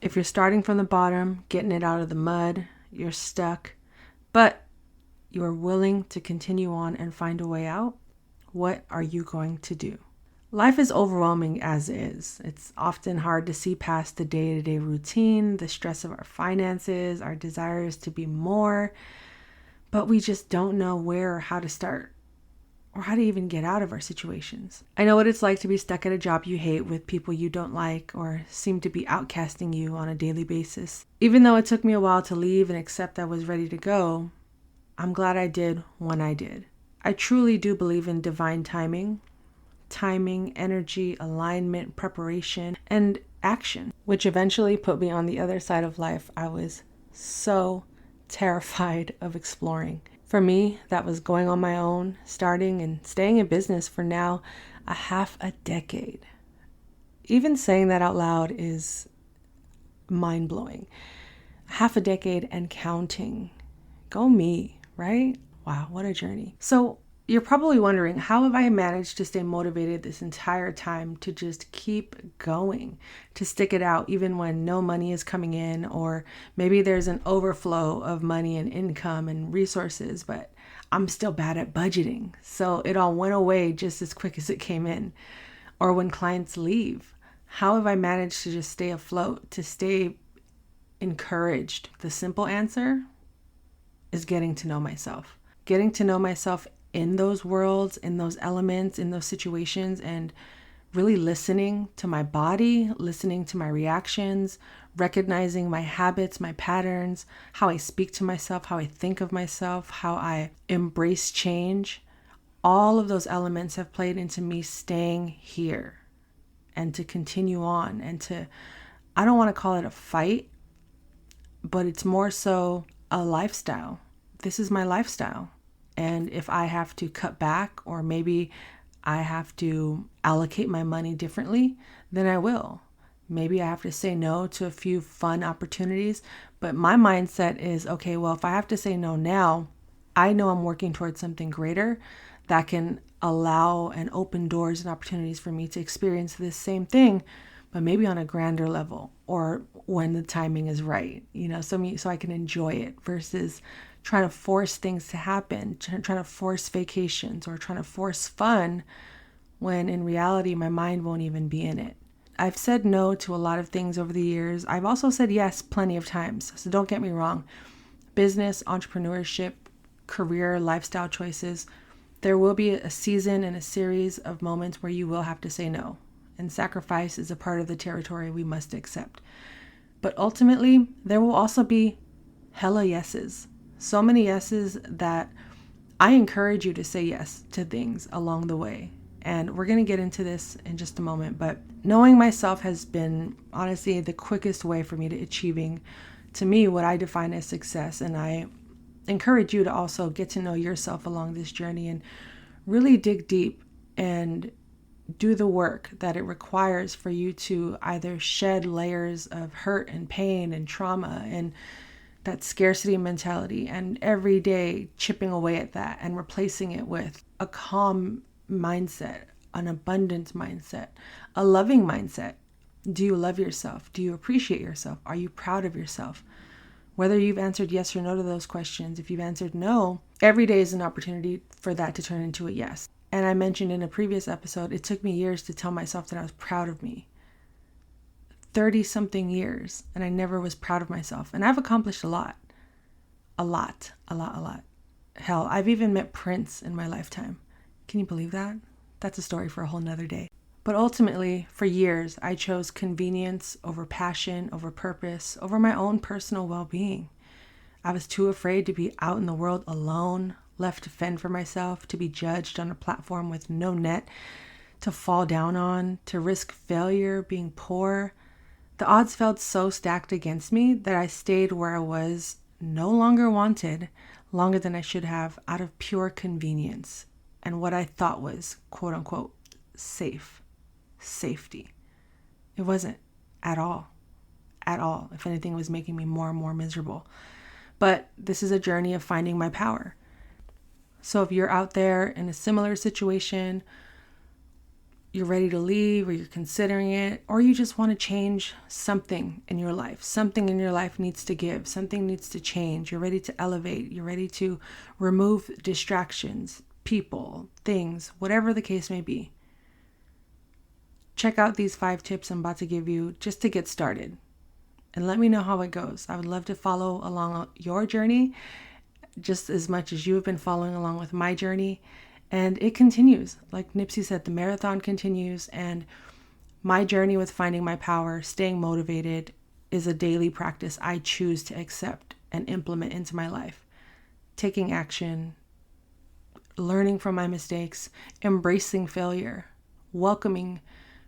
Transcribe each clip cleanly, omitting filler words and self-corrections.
If you're starting from the bottom, getting it out of the mud, you're stuck, but you're willing to continue on and find a way out, what are you going to do? Life is overwhelming as is. It's often hard to see past the day-to-day routine, the stress of our finances, our desires to be more, but we just don't know where or how to start or how to even get out of our situations. I know what it's like to be stuck at a job you hate with people you don't like or seem to be outcasting you on a daily basis. Even though it took me a while to leave and accept I was ready to go, I'm glad I did when I did. I truly do believe in divine timing, energy, alignment, preparation, and action, which eventually put me on the other side of life I was so terrified of exploring. For me, that was going on my own, starting and staying in business for now a half a decade. Even saying that out loud is mind-blowing. Half a decade and counting. Go me, right? Wow, what a journey. So you're probably wondering, how have I managed to stay motivated this entire time to just keep going, to stick it out even when no money is coming in, or maybe there's an overflow of money and income and resources, but I'm still bad at budgeting. So it all went away just as quick as it came in. Or when clients leave, how have I managed to just stay afloat, to stay encouraged? The simple answer is getting to know myself. Getting to know myself in those worlds, in those elements, in those situations, and really listening to my body, listening to my reactions, recognizing my habits, my patterns, how I speak to myself, how I think of myself, how I embrace change. All of those elements have played into me staying here and to continue on and to, I don't want to call it a fight, but it's more so a lifestyle. This is my lifestyle. And if I have to cut back, or maybe I have to allocate my money differently, then I will. Maybe I have to say no to a few fun opportunities. But my mindset is, okay, well, if I have to say no now, I know I'm working towards something greater that can allow and open doors and opportunities for me to experience this same thing, but maybe on a grander level, or when the timing is right, so I can enjoy it versus trying to force things to happen, trying to force vacations or trying to force fun when in reality my mind won't even be in it. I've said no to a lot of things over the years. I've also said yes plenty of times. So don't get me wrong. Business, entrepreneurship, career, lifestyle choices, there will be a season and a series of moments where you will have to say no. And sacrifice is a part of the territory we must accept. But ultimately, there will also be hella yeses. So many yeses that I encourage you to say yes to things along the way. And we're going to get into this in just a moment. But knowing myself has been honestly the quickest way for me to achieving, to me, what I define as success. And I encourage you to also get to know yourself along this journey and really dig deep and do the work that it requires for you to either shed layers of hurt and pain and trauma and that scarcity mentality, and every day chipping away at that and replacing it with a calm mindset, an abundant mindset, a loving mindset. Do you love yourself? Do you appreciate yourself? Are you proud of yourself? Whether you've answered yes or no to those questions, if you've answered no, every day is an opportunity for that to turn into a yes. And I mentioned in a previous episode, it took me years to tell myself that I was proud of me. 30-something years, and I never was proud of myself. And I've accomplished a lot. Hell, I've even met Prince in my lifetime. Can you believe that? That's a story for a whole nother day. But ultimately, for years, I chose convenience over passion, over purpose, over my own personal well-being. I was too afraid to be out in the world alone, left to fend for myself, to be judged on a platform with no net to fall down on, to risk failure, being poor. The odds felt so stacked against me that I stayed where I was, no longer wanted, longer than I should have, out of pure convenience and what I thought was, quote unquote, safety. It wasn't at all. If anything, it was making me more and more miserable. But this is a journey of finding my power. So if you're out there in a similar situation, you're ready to leave, or you're considering it, or you just want to change something in your life. Something in your life needs to give. Something needs to change. You're ready to elevate. You're ready to remove distractions, people, things, whatever the case may be. Check out these 5 tips I'm about to give you just to get started. And let me know how it goes. I would love to follow along your journey just as much as you have been following along with my journey. And it continues. Like Nipsey said, the marathon continues, and my journey with finding my power, staying motivated, is a daily practice I choose to accept and implement into my life. Taking action, learning from my mistakes, embracing failure, welcoming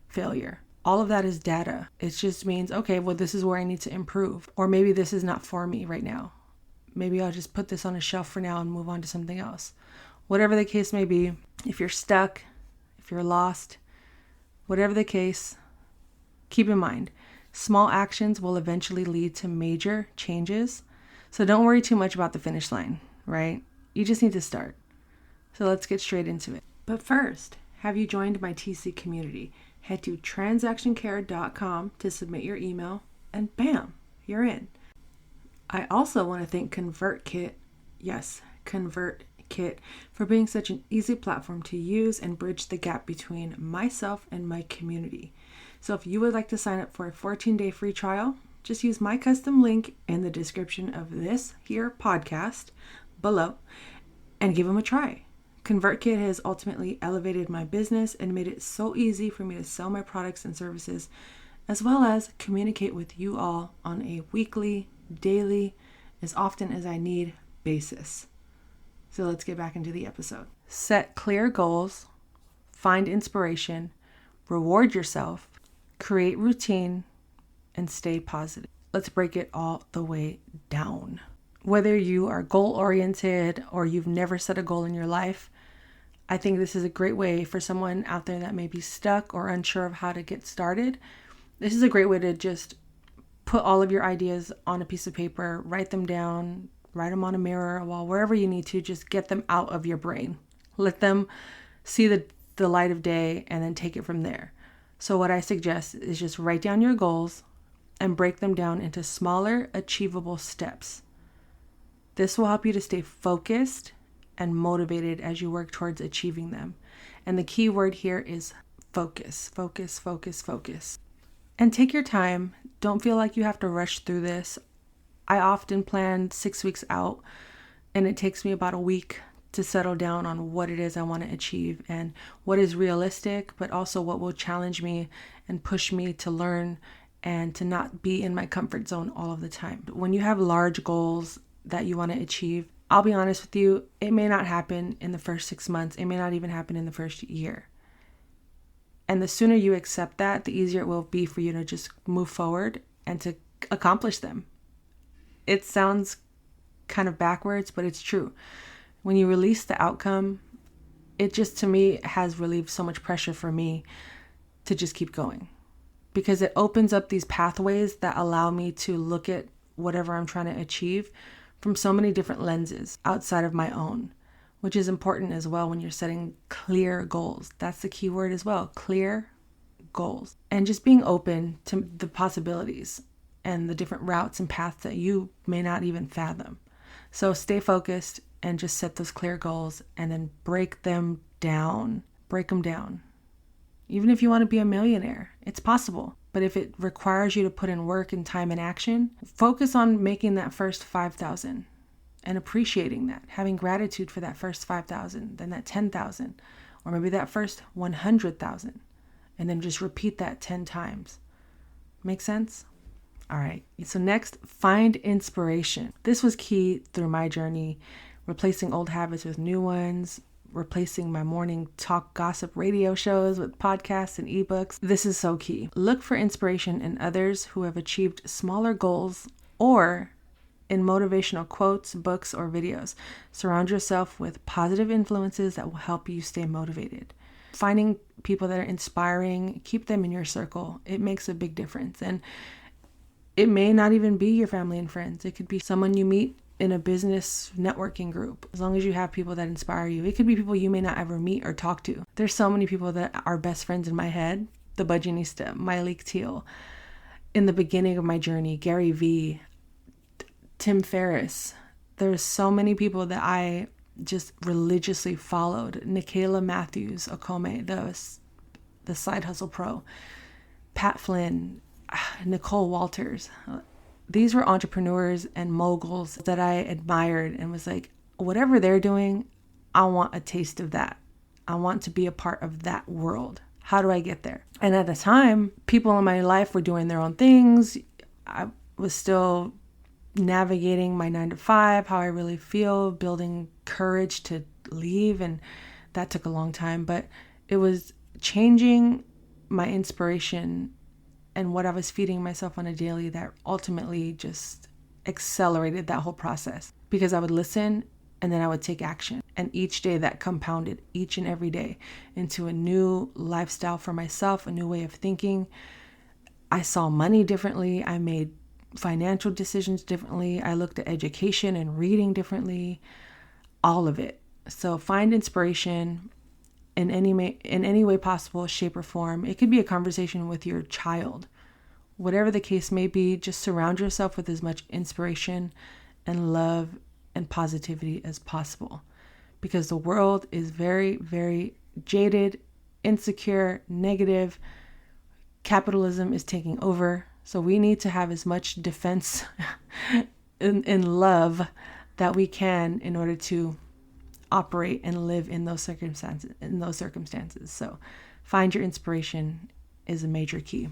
failure. All of that is data. It just means, okay, well, this is where I need to improve. Or maybe this is not for me right now. Maybe I'll just put this on a shelf for now and move on to something else. Whatever the case may be, if you're stuck, if you're lost, whatever the case, keep in mind, small actions will eventually lead to major changes. So don't worry too much about the finish line, right? You just need to start. So let's get straight into it. But first, have you joined my TC community? Head to transactioncare.com to submit your email, and bam, you're in. I also want to thank ConvertKit, yes, ConvertKit, for being such an easy platform to use and bridge the gap between myself and my community. So if you would like to sign up for a 14-day free trial, just use my custom link in the description of this here podcast below and give them a try. ConvertKit has ultimately elevated my business and made it so easy for me to sell my products and services, as well as communicate with you all on a weekly, daily, as often as I need basis. So let's get back into the episode. Set clear goals, find inspiration, reward yourself, create routine, and stay positive. Let's break it all the way down. Whether you are goal-oriented or you've never set a goal in your life, I think this is a great way for someone out there that may be stuck or unsure of how to get started. This is a great way to just put all of your ideas on a piece of paper, write them down, write them on a mirror, a wall, wherever you need to. Just get them out of your brain. Let them see the light of day and then take it from there. So what I suggest is just write down your goals and break them down into smaller, achievable steps. This will help you to stay focused and motivated as you work towards achieving them. And the key word here is focus, focus, focus, focus. And take your time. Don't feel like you have to rush through this. I often plan 6 weeks out, and it takes me about a week to settle down on what it is I want to achieve and what is realistic, but also what will challenge me and push me to learn and to not be in my comfort zone all of the time. When you have large goals that you want to achieve, I'll be honest with you, it may not happen in the first 6 months. It may not even happen in the first year. And the sooner you accept that, the easier it will be for you to just move forward and to accomplish them. It sounds kind of backwards, but it's true. When you release the outcome, it just, to me, has relieved so much pressure for me to just keep going. Because it opens up these pathways that allow me to look at whatever I'm trying to achieve from so many different lenses outside of my own, which is important as well when you're setting clear goals. That's the key word as well, clear goals. And just being open to the possibilities and the different routes and paths that you may not even fathom. So stay focused and just set those clear goals and then break them down. Break them down. Even if you want to be a millionaire, it's possible. But if it requires you to put in work and time and action, focus on making that first 5,000 and appreciating that, having gratitude for that first 5,000, then that 10,000, or maybe that first 100,000, and then just repeat that 10 times. Make sense? All right. So next, find inspiration. This was key through my journey, replacing old habits with new ones, replacing my morning talk gossip radio shows with podcasts and ebooks. This is so key. Look for inspiration in others who have achieved smaller goals or in motivational quotes, books, or videos. Surround yourself with positive influences that will help you stay motivated. Finding people that are inspiring, keep them in your circle. It makes a big difference. And it may not even be your family and friends. It could be someone you meet in a business networking group, as long as you have people that inspire you. It could be people you may not ever meet or talk to. There's so many people that are best friends in my head. The Budgetnista, Malik Teal. In the beginning of my journey, Gary Vee, Tim Ferriss. There's so many people that I just religiously followed. Nikayla Matthews Okome, the Side Hustle Pro. Pat Flynn, Nicole Walters. These were entrepreneurs and moguls that I admired and was like, whatever they're doing, I want a taste of that. I want to be a part of that world. How do I get there? And at the time, people in my life were doing their own things. I was still navigating my 9-to-5, how I really feel, building courage to leave. And that took a long time, but it was changing my inspiration and what I was feeding myself on a daily that ultimately just accelerated that whole process, because I would listen and then I would take action. And each day that compounded each and every day into a new lifestyle for myself, a new way of thinking. I saw money differently. I made financial decisions differently. I looked at education and reading differently, all of it. So find inspiration in any way possible, shape or form. It could be a conversation with your child. Whatever the case may be, just surround yourself with as much inspiration and love and positivity as possible, because the world is very, very jaded, insecure, negative. Capitalism is taking over. So we need to have as much defense in love that we can in order to operate and live in those circumstances. So find your inspiration is a major key.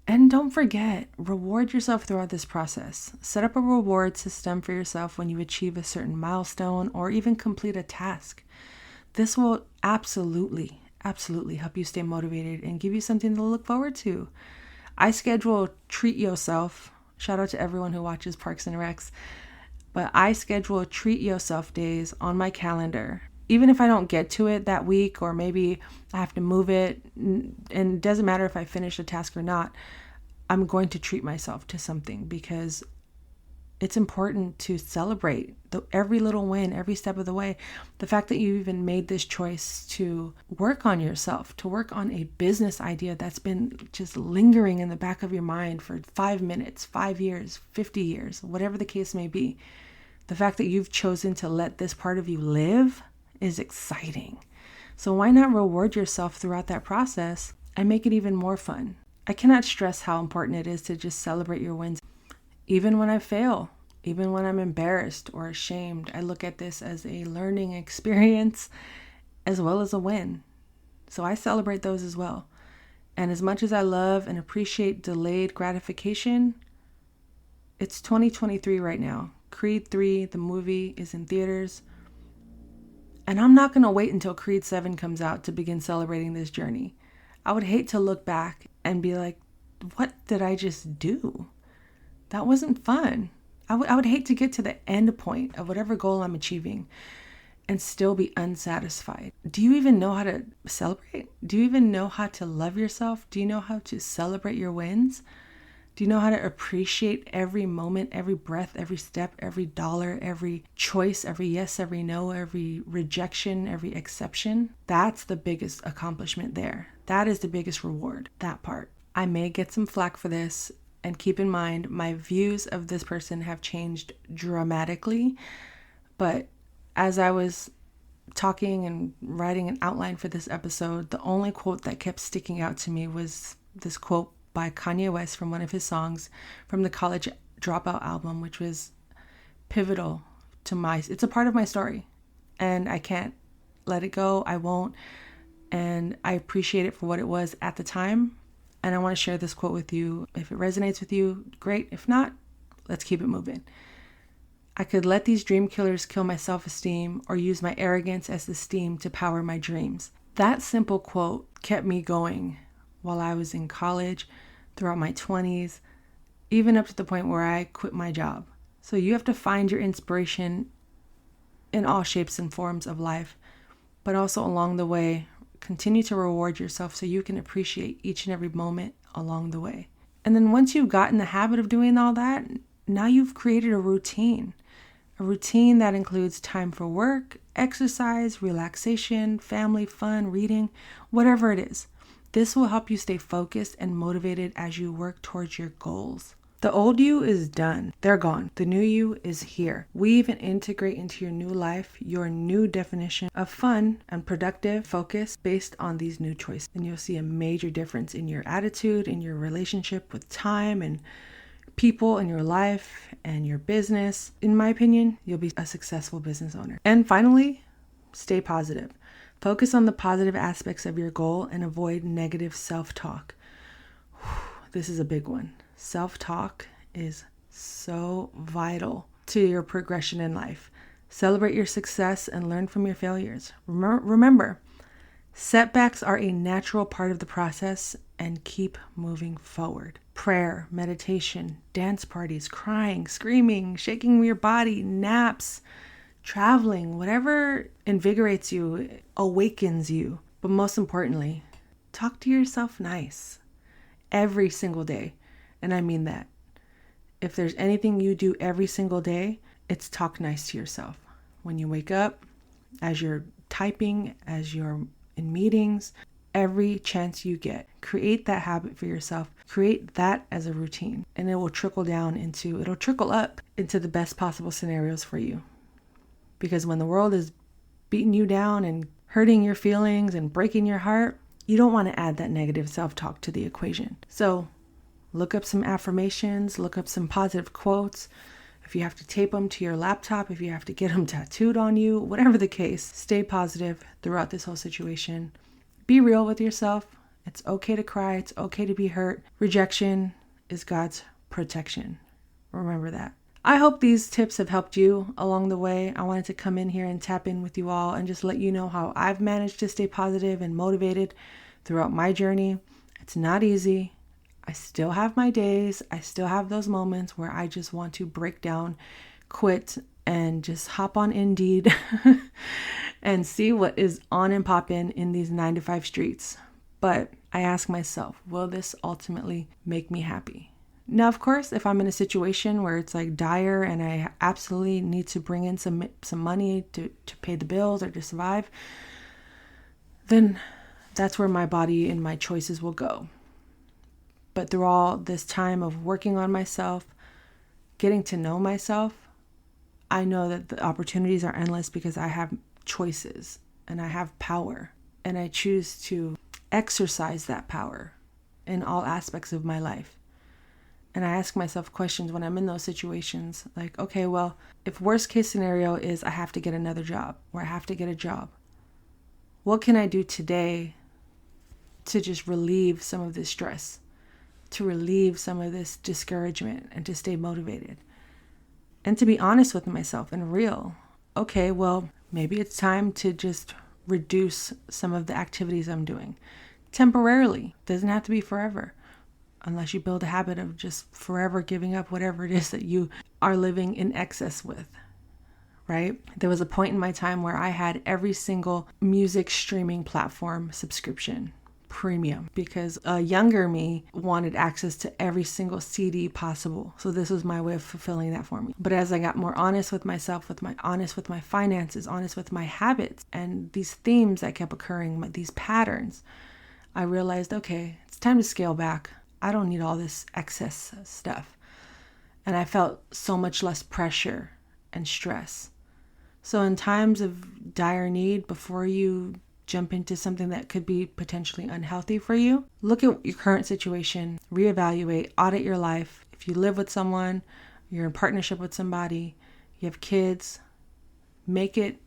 And don't forget, reward yourself throughout this process. Set up a reward system for yourself when you achieve a certain milestone or even complete a task. This will absolutely help you stay motivated and give you something to look forward to. I schedule treat yourself. Shout out to everyone who watches Parks and Recs. But I schedule treat yourself days on my calendar. Even if I don't get to it that week, or maybe I have to move it, and it doesn't matter if I finish a task or not, I'm going to treat myself to something, because it's important to celebrate every little win, every step of the way. The fact that you even made this choice to work on yourself, to work on a business idea that's been just lingering in the back of your mind for 5 minutes, 5 years, 50 years, whatever the case may be. The fact that you've chosen to let this part of you live is exciting. So why not reward yourself throughout that process and make it even more fun? I cannot stress how important it is to just celebrate your wins. Even when I fail, even when I'm embarrassed or ashamed, I look at this as a learning experience as well as a win. So I celebrate those as well. And as much as I love and appreciate delayed gratification, it's 2023 right now. Creed 3, the movie, is in theaters. And I'm not going to wait until Creed 7 comes out to begin celebrating this journey. I would hate to look back and be like, what did I just do? That wasn't fun. I would hate to get to the end point of whatever goal I'm achieving and still be unsatisfied. Do you even know how to celebrate? Do you even know how to love yourself? Do you know how to celebrate your wins? Do you know how to appreciate every moment, every breath, every step, every dollar, every choice, every yes, every no, every rejection, every exception? That's the biggest accomplishment there. That is the biggest reward, that part. I may get some flack for this, and keep in mind, my views of this person have changed dramatically. But as I was talking and writing an outline for this episode, the only quote that kept sticking out to me was this quote by Kanye West from one of his songs from the College Dropout album, which was pivotal to it's a part of my story, and I can't let it go. I won't. And I appreciate it for what it was at the time. And I want to share this quote with you. If it resonates with you, great. If not, let's keep it moving. I could let these dream killers kill my self-esteem or use my arrogance as the steam to power my dreams. That simple quote kept me going while I was in college, throughout my 20s, even up to the point where I quit my job. So you have to find your inspiration in all shapes and forms of life, but also along the way, continue to reward yourself so you can appreciate each and every moment along the way. And then once you've gotten the habit of doing all that, now you've created a routine. A routine that includes time for work, exercise, relaxation, family, fun, reading, whatever it is. This will help you stay focused and motivated as you work towards your goals. The old you is done. They're gone. The new you is here. Weave and integrate into your new life your new definition of fun and productive focus based on these new choices. And you'll see a major difference in your attitude, in your relationship with time and people in your life and your business. In my opinion, you'll be a successful business owner. And finally, stay positive. Focus on the positive aspects of your goal and avoid negative self-talk. This is a big one. Self-talk is so vital to your progression in life. Celebrate your success and learn from your failures. Remember, setbacks are a natural part of the process, and keep moving forward. Prayer, meditation, dance parties, crying, screaming, shaking your body, naps, traveling, whatever invigorates you, awakens you. But most importantly, talk to yourself nice every single day. And I mean that. If there's anything you do every single day, it's talk nice to yourself. When you wake up, as you're typing, as you're in meetings, every chance you get, create that habit for yourself. Create that as a routine, and it'll trickle up into the best possible scenarios for you. Because when the world is beating you down and hurting your feelings and breaking your heart, you don't want to add that negative self-talk to the equation. So look up some affirmations, look up some positive quotes. If you have to tape them to your laptop, if you have to get them tattooed on you, whatever the case, stay positive throughout this whole situation. Be real with yourself. It's okay to cry. It's okay to be hurt. Rejection is God's protection. Remember that. I hope these tips have helped you along the way. I wanted to come in here and tap in with you all and just let you know how I've managed to stay positive and motivated throughout my journey. It's not easy. I still have my days. I still have those moments where I just want to break down, quit, and just hop on Indeed and see what is on and poppin' in these 9-to-5 streets. But I ask myself, will this ultimately make me happy? Now, of course, if I'm in a situation where it's like dire and I absolutely need to bring in some money to pay the bills or to survive, then that's where my body and my choices will go. But through all this time of working on myself, getting to know myself, I know that the opportunities are endless because I have choices and I have power, and I choose to exercise that power in all aspects of my life. And I ask myself questions when I'm in those situations like, okay, well, if worst case scenario is I have to get another job or I have to get a job, what can I do today to just relieve some of this stress, to relieve some of this discouragement, and to stay motivated? And to be honest with myself and real. Okay, well, maybe it's time to just reduce some of the activities I'm doing temporarily. Doesn't have to be forever, unless you build a habit of just forever giving up whatever it is that you are living in excess with, right? There was a point in my time where I had every single music streaming platform subscription premium because a younger me wanted access to every single CD possible. So this was my way of fulfilling that for me. But as I got more honest with myself, honest with my finances, honest with my habits, and these themes that kept occurring, these patterns, I realized, okay, it's time to scale back. I don't need all this excess stuff. And I felt so much less pressure and stress. So in times of dire need, before you jump into something that could be potentially unhealthy for you, look at your current situation, reevaluate, audit your life. If you live with someone, you're in partnership with somebody, you have kids, make it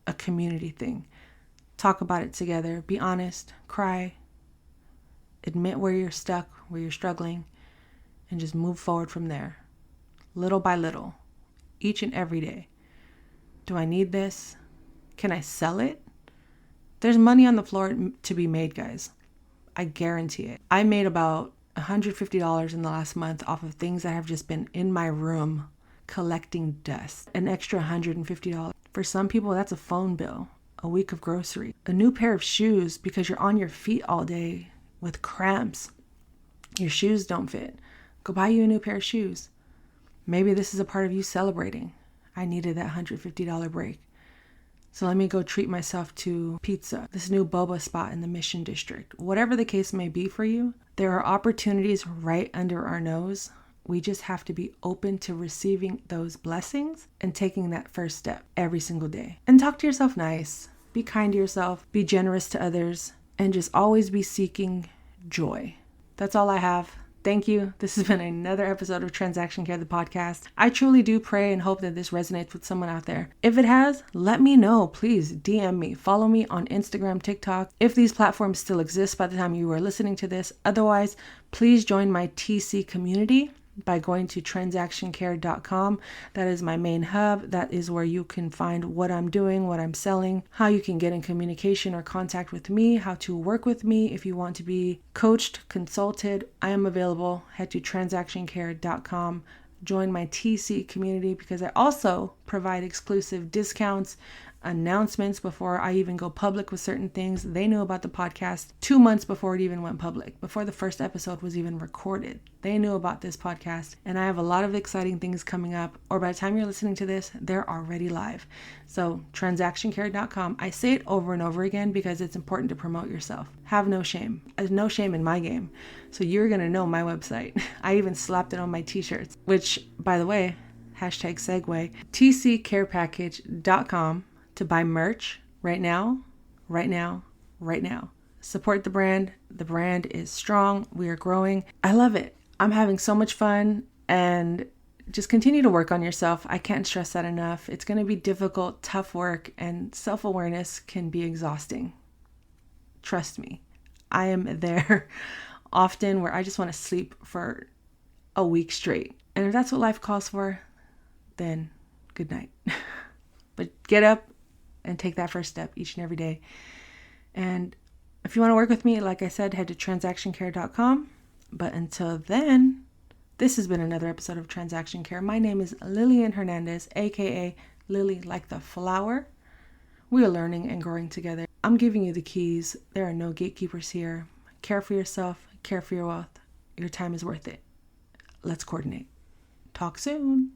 a community thing. Talk about it together. Be honest, cry, admit where you're stuck, where you're struggling, and just move forward from there. Little by little, each and every day. Do I need this? Can I sell it? There's money on the floor to be made, guys. I guarantee it. I made about $150 in the last month off of things that have just been in my room collecting dust. An extra $150. For some people, that's a phone bill, a week of grocery, a new pair of shoes because you're on your feet all day with cramps. Your shoes don't fit. Go buy you a new pair of shoes. Maybe this is a part of you celebrating. I needed that $150 break. So let me go treat myself to pizza, this new boba spot in the Mission District. Whatever the case may be for you, there are opportunities right under our nose. We just have to be open to receiving those blessings and taking that first step every single day. And talk to yourself nice. Be kind to yourself. Be generous to others. And just always be seeking joy. That's all I have. Thank you. This has been another episode of Transaction Care, the podcast. I truly do pray and hope that this resonates with someone out there. If it has, let me know. Please DM me. Follow me on Instagram, TikTok, if these platforms still exist by the time you are listening to this. Otherwise, please join my TC community by going to transactioncare.com. That is my main hub. That is where you can find what I'm doing, what I'm selling, how you can get in communication or contact with me, how to work with me. If you want to be coached, consulted, I am available. Head to transactioncare.com. Join my TC community because I also provide exclusive discounts, announcements before I even go public with certain things. They knew about the podcast 2 months before it even went public, before the first episode was even recorded. They knew about this podcast, and I have a lot of exciting things coming up, or by the time you're listening to this, they're already live. So transactioncare.com. I say it over and over again because it's important to promote yourself. Have no shame. There's no shame in my game. So you're going to know my website. I even slapped it on my t-shirts, which, by the way, #segue, tccarepackage.com to buy merch right now. Support the brand. The brand is strong. We are growing. I love it. I'm having so much fun, and just continue to work on yourself. I can't stress that enough. It's going to be difficult, tough work, and self-awareness can be exhausting. Trust me. I am there often where I just want to sleep for a week straight. And if that's what life calls for, then good night. But get up and take that first step each and every day. And if you want to work with me, like I said, head to transactioncare.com. But until then, this has been another episode of Transaction Care. My name is Lillian Hernandez, aka Lilly like the flower. We are learning and growing together. I'm giving you the keys. There are no gatekeepers here. Care for yourself, care for your wealth. Your time is worth it. Let's coordinate. Talk soon.